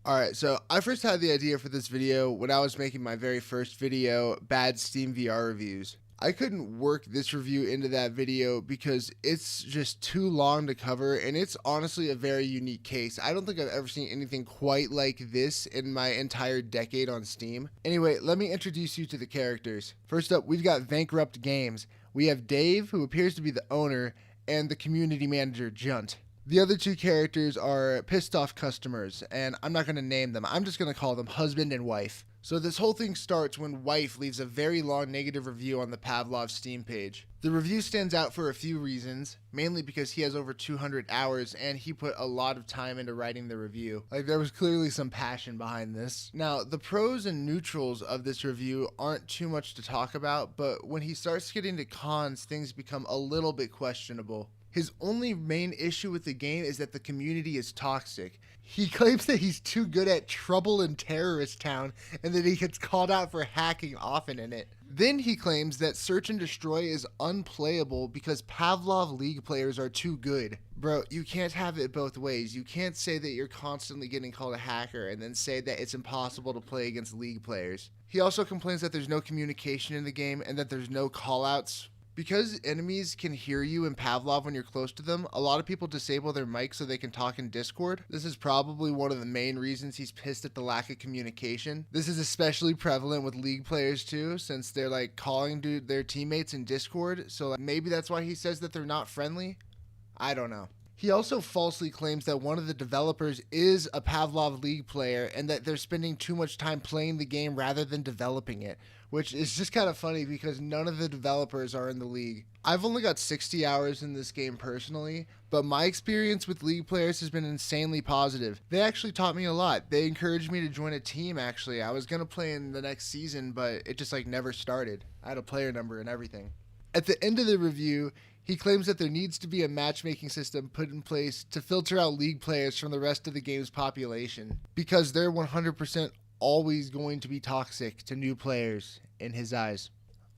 Alright, so I first had the idea for this video when I was making my very first video, Bad Steam VR Reviews. I couldn't work this review into that video because it's just too long to cover, and it's honestly a very unique case. I don't think I've ever seen anything quite like this in my entire decade on Steam. Anyway, let me introduce you to the characters. First up, we've got Bankrupt Games. We have Dave, who appears to be the owner, and the community manager, Junt. The other two characters are pissed off customers, and I'm not going to name them. I'm just going to call them husband and wife. So this whole thing starts when wife leaves a very long negative review on the Pavlov Steam page. The review stands out for a few reasons, mainly because he has over 200 hours and he put a lot of time into writing the review. Like, there was clearly some passion behind this. Now, the pros and neutrals of this review aren't too much to talk about, but when he starts getting to cons, things become a little bit questionable. His only main issue with the game is that the community is toxic. He claims that he's too good at Trouble in Terrorist Town and that he gets called out for hacking often in it. Then he claims that Search and Destroy is unplayable because Pavlov League players are too good. Bro, you can't have it both ways. You can't say that you're constantly getting called a hacker and then say that it's impossible to play against League players. He also complains that there's no communication in the game and that there's no callouts. Because enemies can hear you in Pavlov when you're close to them, a lot of people disable their mic so they can talk in Discord. This is probably one of the main reasons he's pissed at the lack of communication. This is especially prevalent with League players too, since they're like calling their teammates in Discord, so maybe that's why he says that they're not friendly? I don't know. He also falsely claims that one of the developers is a Pavlov League player and that they're spending too much time playing the game rather than developing it, which is just kind of funny because none of the developers are in the league. I've only got 60 hours in this game personally, but my experience with League players has been insanely positive. They actually taught me a lot. They encouraged me to join a team actually. I was going to play in the next season, but it just never started. I had a player number and everything. At the end of the review, he claims that there needs to be a matchmaking system put in place to filter out League players from the rest of the game's population, because they're 100% always going to be toxic to new players in his eyes.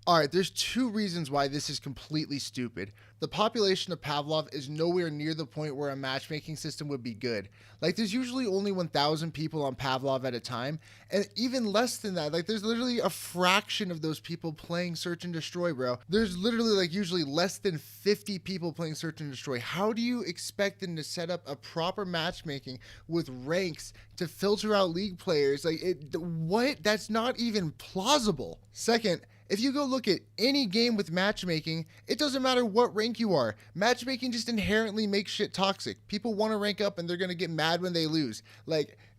Alright, there's two reasons why this is completely stupid. The population of Pavlov is nowhere near the point where a matchmaking system would be good. There's usually only 1,000 people on Pavlov at a time, and even less than that. There's literally a fraction of those people playing Search and Destroy, bro. There's literally, usually less than 50 people playing Search and Destroy. How do you expect them to set up a proper matchmaking with ranks to filter out League players? What? That's not even plausible. Second, if you go look at any game with matchmaking, it doesn't matter what rank you are. Matchmaking just inherently makes shit toxic. People want to rank up and they're going to get mad when they lose.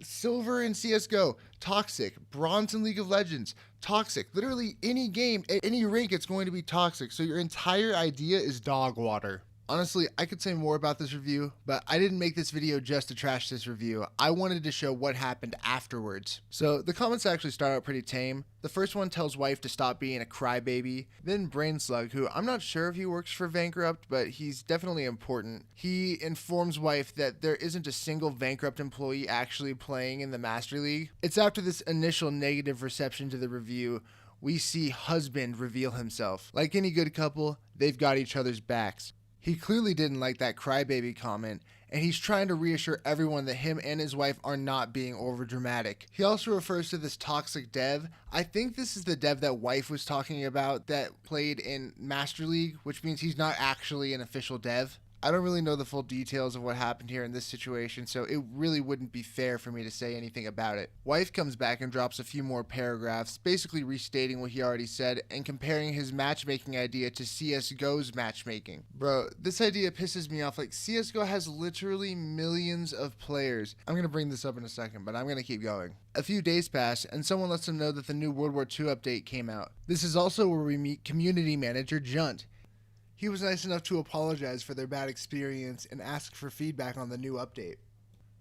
Silver in CSGO, toxic. Bronze in League of Legends, toxic. Literally any game, at any rank, it's going to be toxic. So your entire idea is dog water. Honestly, I could say more about this review, but I didn't make this video just to trash this review. I wanted to show what happened afterwards. So the comments actually start out pretty tame. The first one tells wife to stop being a crybaby. Then Brainslug, who I'm not sure if he works for Bankrupt, but he's definitely important. He informs wife that there isn't a single Bankrupt employee actually playing in the Master League. It's after this initial negative reception to the review, we see husband reveal himself. Like any good couple, they've got each other's backs. He clearly didn't like that crybaby comment, and he's trying to reassure everyone that him and his wife are not being overdramatic. He also refers to this toxic dev. I think this is the dev that wife was talking about that played in Master League, which means he's not actually an official dev. I don't really know the full details of what happened here in this situation, so it really wouldn't be fair for me to say anything about it. Wife comes back and drops a few more paragraphs, basically restating what he already said and comparing his matchmaking idea to CSGO's matchmaking. Bro, this idea pisses me off. CSGO has literally millions of players. I'm gonna bring this up in a second, but I'm gonna keep going. A few days pass, and someone lets them know that the new World War II update came out. This is also where we meet community manager Junt. He was nice enough to apologize for their bad experience and ask for feedback on the new update.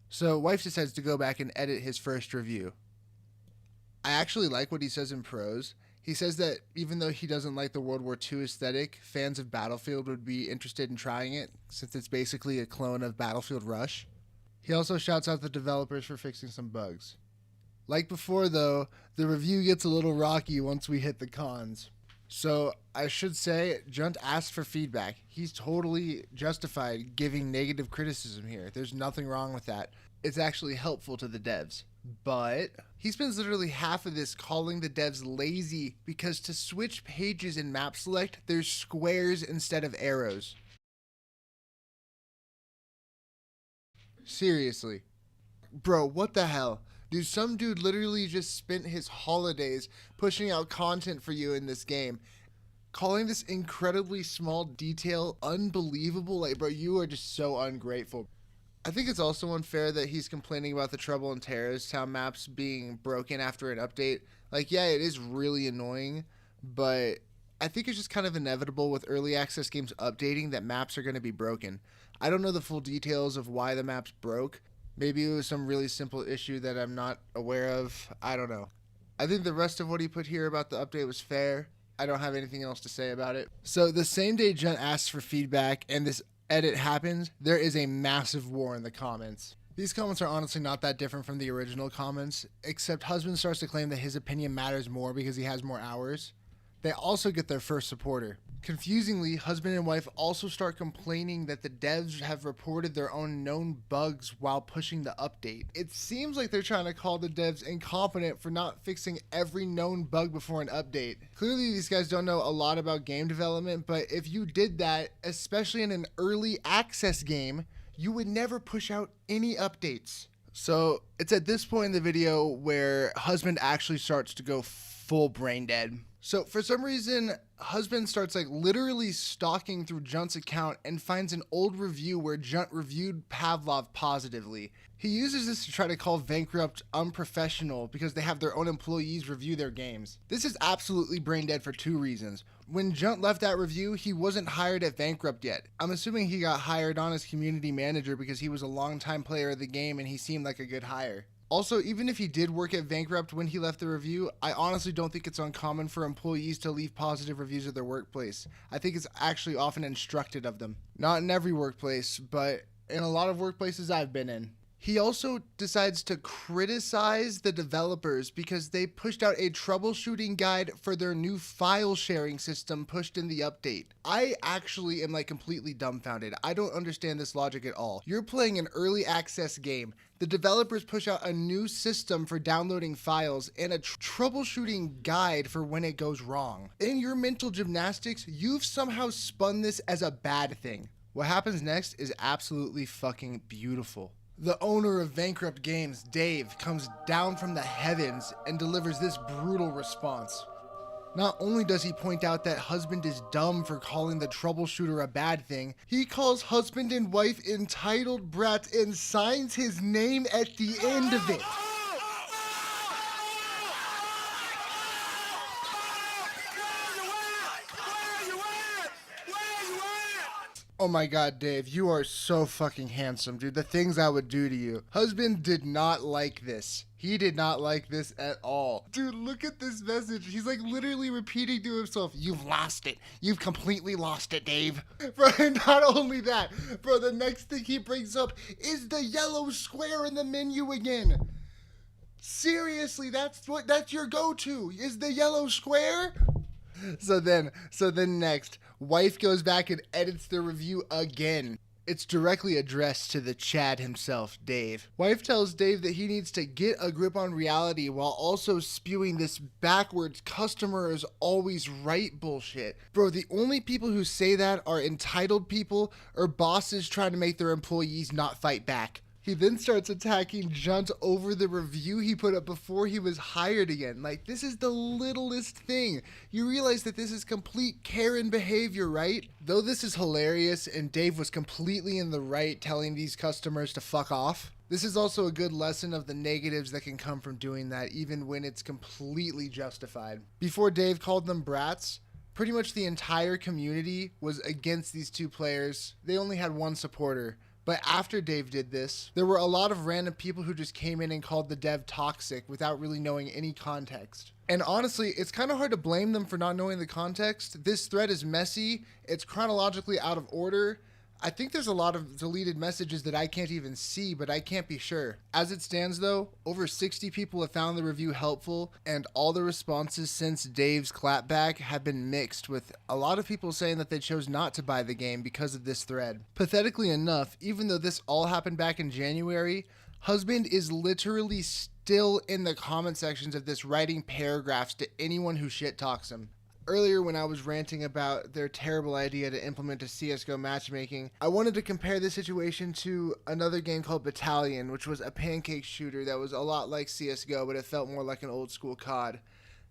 So wife decides to go back and edit his first review. I actually like what he says in prose. He says that even though he doesn't like the World War II aesthetic, fans of Battlefield would be interested in trying it, since it's basically a clone of Battlefield Rush. He also shouts out the developers for fixing some bugs. Like before though, the review gets a little rocky once we hit the cons. So I should say, Junt asked for feedback. He's totally justified giving negative criticism here. There's nothing wrong with that. it's actually helpful to the devs. But he spends literally half of this calling the devs lazy because to switch pages in map select, there's squares instead of arrows. Seriously. Bro, what the hell? Dude, some dude literally just spent his holidays pushing out content for you in this game. Calling this incredibly small detail unbelievable. Like, bro, you are just so ungrateful. I think it's also unfair that he's complaining about the Trouble in Terrorist Town maps being broken after an update. Like, yeah, it is really annoying, but I think it's just kind of inevitable with early access games updating that maps are going to be broken. I don't know the full details of why the maps broke. Maybe it was some really simple issue that I'm not aware of. I don't know. I think the rest of what he put here about the update was fair. I don't have anything else to say about it. So the same day Junt asks for feedback and this edit happens, there is a massive war in the comments. These comments are honestly not that different from the original comments, except husband starts to claim that his opinion matters more because he has more hours. They also get their first supporter. Confusingly, husband and wife also start complaining that the devs have reported their own known bugs while pushing the update. It seems like they're trying to call the devs incompetent for not fixing every known bug before an update. Clearly, these guys don't know a lot about game development, but if you did that, especially in an early access game, you would never push out any updates. So it's at this point in the video where husband actually starts to go full brain dead. So for some reason, husband starts like literally stalking through Junt's account and finds an old review where Junt reviewed Pavlov positively. He uses this to try to call Bankrupt unprofessional because they have their own employees review their games. This is absolutely brain dead for two reasons. When Junt left that review, he wasn't hired at Bankrupt yet. I'm assuming he got hired on as community manager because he was a longtime player of the game and he seemed like a good hire. Also, even if he did work at Bankrupt when he left the review, I honestly don't think it's uncommon for employees to leave positive reviews of their workplace. I think it's actually often instructed of them. Not in every workplace, but in a lot of workplaces I've been in. He also decides to criticize the developers because they pushed out a troubleshooting guide for their new file sharing system pushed in the update. I actually am like completely dumbfounded. I don't understand this logic at all. You're playing an early access game. The developers push out a new system for downloading files and a troubleshooting guide for when it goes wrong. In your mental gymnastics, you've somehow spun this as a bad thing. What happens next is absolutely fucking beautiful. The owner of Bankrupt Games, Dave, comes down from the heavens and delivers this brutal response. Not only does he point out that husband is dumb for calling the troubleshooter a bad thing, he calls husband and wife entitled brats and signs his name at the end of it. Oh my god, Dave, you are so fucking handsome, dude. The things I would do to you. Husband did not like this. He did not like this at all. Dude, look at this message. He's like literally repeating to himself, "You've lost it. You've completely lost it, Dave." Bro, and not only that, bro, the next thing he brings up is the yellow square in the menu again. Seriously, that's your go-to, is the yellow square? So then next, wife goes back and edits the review again. It's directly addressed to the Chad himself, Dave. Wife tells Dave that he needs to get a grip on reality while also spewing this backwards customer is always right bullshit. Bro, the only people who say that are entitled people or bosses trying to make their employees not fight back. He then starts attacking Junt over the review he put up before he was hired again. Like, this is the littlest thing. You realize that this is complete Karen behavior, right? Though this is hilarious and Dave was completely in the right telling these customers to fuck off, this is also a good lesson of the negatives that can come from doing that even when it's completely justified. Before Dave called them brats, pretty much the entire community was against these two players. They only had one supporter. But after Dave did this, there were a lot of random people who just came in and called the dev toxic without really knowing any context. And honestly, it's kind of hard to blame them for not knowing the context. This thread is messy, it's chronologically out of order. I think there's a lot of deleted messages that I can't even see, but I can't be sure. As it stands though, over 60 people have found the review helpful, and all the responses since Dave's clapback have been mixed, with a lot of people saying that they chose not to buy the game because of this thread. Pathetically enough, even though this all happened back in January, Husband is literally still in the comment sections of this writing paragraphs to anyone who shit talks him. Earlier, when I was ranting about their terrible idea to implement a CSGO matchmaking, I wanted to compare this situation to another game called Battalion, which was a pancake shooter that was a lot like CSGO, but it felt more like an old school COD.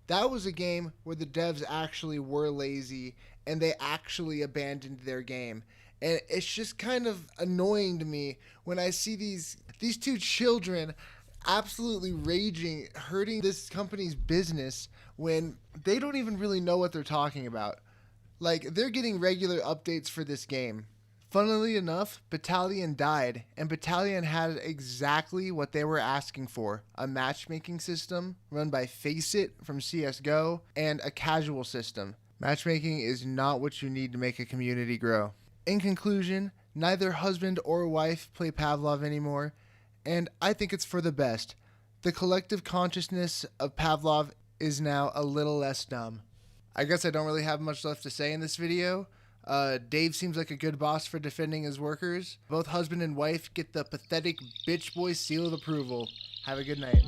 That was a game where the devs actually were lazy and they actually abandoned their game. And it's just kind of annoying to me when I see these two children absolutely raging, hurting this company's business when they don't even really know what they're talking about. Like, they're getting regular updates for this game. Funnily enough, Battalion died, and Battalion had exactly what they were asking for: a matchmaking system run by Faceit from CSGO and a casual system. Matchmaking is not what you need to make a community grow. In conclusion, neither husband or wife play Pavlov anymore, and I think it's for the best. The collective consciousness of Pavlov is now a little less dumb. I guess I don't really have much left to say in this video. Dave seems like a good boss for defending his workers. Both husband and wife get the pathetic bitch boy seal of approval. Have a good night.